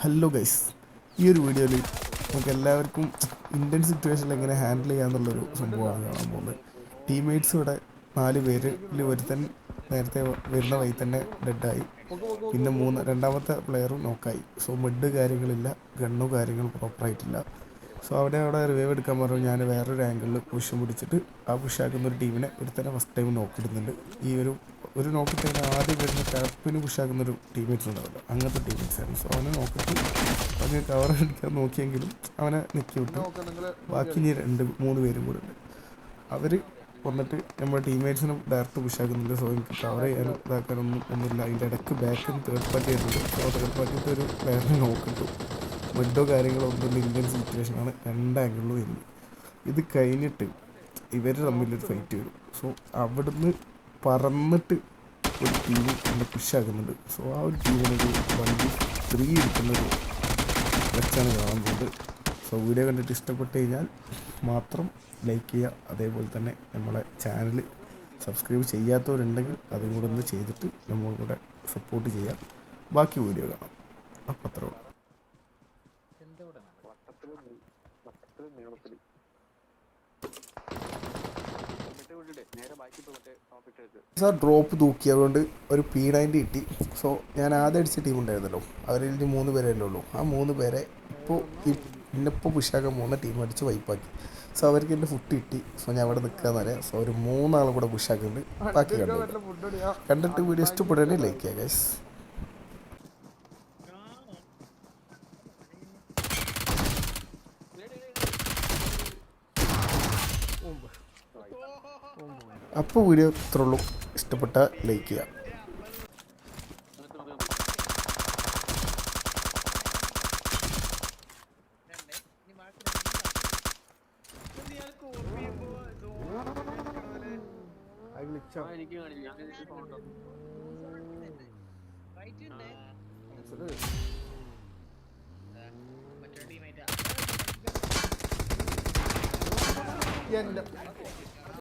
Hello guys, ഈ ഒരു വീഡിയോയിൽ നമുക്ക് എല്ലാവർക്കും ഇന്ത്യൻ സിറ്റുവേഷനിൽ എങ്ങനെ ഹാൻഡിൽ ചെയ്യാമെന്നുള്ളൊരു സംഭവമാണ് കാണാൻ പോകുന്നത്. ടീംമേറ്റ്സ് ഇവിടെ 4 പേരിൽ ഒരുത്തൻ നേരത്തെ വരുന്ന വഴി തന്നെ ഡെഡായി. പിന്നെ രണ്ടാമത്തെ പ്ലെയറും നോക്കായി. സോ മെഡ് കാര്യങ്ങളില്ല, ഗണ്ണോ കാര്യങ്ങളും പ്രോപ്പറായിട്ടില്ല. സോ അവിടെ റിവൈവ് എടുക്കാൻ പറഞ്ഞു. ഞാൻ വേറൊരു ആംഗിളിൽ പുഷ് പിടിച്ചിട്ട് ആ പുഷാക്കുന്ന ഒരു ടീമിനെ ഒരുത്തന്നെ ഫസ്റ്റ് ടൈം നോക്കിയിടുന്നുണ്ട്. ഈ ഒരു നോക്കിയിട്ട് ആദ്യം വരുന്ന ക്യാപ്പിന് പുഷാക്കുന്ന ഒരു ടീംമേറ്റ്സ് ഉണ്ടാവില്ല, അങ്ങനത്തെ ടീംമേറ്റ്സായിരുന്നു. സോ അവനെ നോക്കിയിട്ട് അവന് കവർ അടിക്കാൻ നോക്കിയെങ്കിലും അവനെ നിൽക്കി വിട്ടു. ബാക്കി ഇനി 2-3 പേരും കൂടെ ഉണ്ട്. അവർ വന്നിട്ട് നമ്മുടെ ടീംമേറ്റ്സിനെ ഡയറക്റ്റ് പുഷാക്കുന്നുണ്ട്. സോ എനിക്ക് കവർ ചെയ്യാനും ഒന്നുമില്ല. അതിൻ്റെ ഇടയ്ക്ക് ബാക്കിൽ നിന്ന് തേർഡ് പാർട്ടി ആയിട്ടുണ്ട്. സോ തേർഡ് പാർട്ടിയിട്ട് ഒരു പ്ലെയറിനെ നോക്കിട്ടു. മെഡോ കാര്യങ്ങളോ ഒന്നും ഇന്ത്യൻ സിറ്റുവേഷനാണ് 2 ആംഗിളിലും വരുന്നത്. ഇത് കഴിഞ്ഞിട്ട് ഇവർ തമ്മിലൊരു ഫൈറ്റ് വരും. സോ അവിടുന്ന് പറന്നിട്ട് ഒരു ടീം എന്നെ പുഷാക്കുന്നുണ്ട്. സോ ആ ഒരു ടീമിനൊരു 1v3 എടുക്കുന്നത് വെച്ചാണ് കാണുന്നത്. സോ വീഡിയോ കണ്ടിട്ട് ഇഷ്ടപ്പെട്ട് കഴിഞ്ഞാൽ മാത്രം ലൈക്ക് ചെയ്യുക. അതേപോലെ തന്നെ നമ്മളെ ചാനൽ സബ്സ്ക്രൈബ് ചെയ്യാത്തവരുണ്ടെങ്കിൽ അതും കൂടെ ഒന്ന് ചെയ്തിട്ട് നമ്മൾ കൂടെ സപ്പോർട്ട് ചെയ്യുക. ബാക്കി വീഡിയോ കാണാം. അപ്പം അത്രേ ഉള്ളൂ. സാർ ഡ്രോപ്പ് തൂക്കി, അതുകൊണ്ട് ഒരു P90 കിട്ടി. സോ ഞാൻ ആദ്യം അടിച്ച ടീം ഉണ്ടായിരുന്നല്ലോ, അവരിൽ 3 പേരല്ലേ ഉള്ളൂ. ആ 3 പേരെ ഇപ്പോൾ പുഷാക്കാൻ 3 ടീം അടിച്ച് വൈപ്പാക്കി. സോ അവർക്ക് എൻ്റെ ഫുഡ് കിട്ടി. സോ ഞാൻ അവിടെ നിൽക്കാന്നറിയാം. സോ ഒരു 3 ആളും കൂടെ പുഷാക്കുന്നുണ്ട്. ബാക്കി കണ്ടിട്ട് വീഡിയോ ഇഷ്ടപ്പെടുകയാണെങ്കിൽ ലൈക്ക് ചെയ്യുക ഗൈസ്. അപ്പോൾ വീഡിയോ ഇത്രേ ഉള്ളൂ. ഇഷ്ടപ്പെട്ട ലൈക്ക് ചെയ്യുക.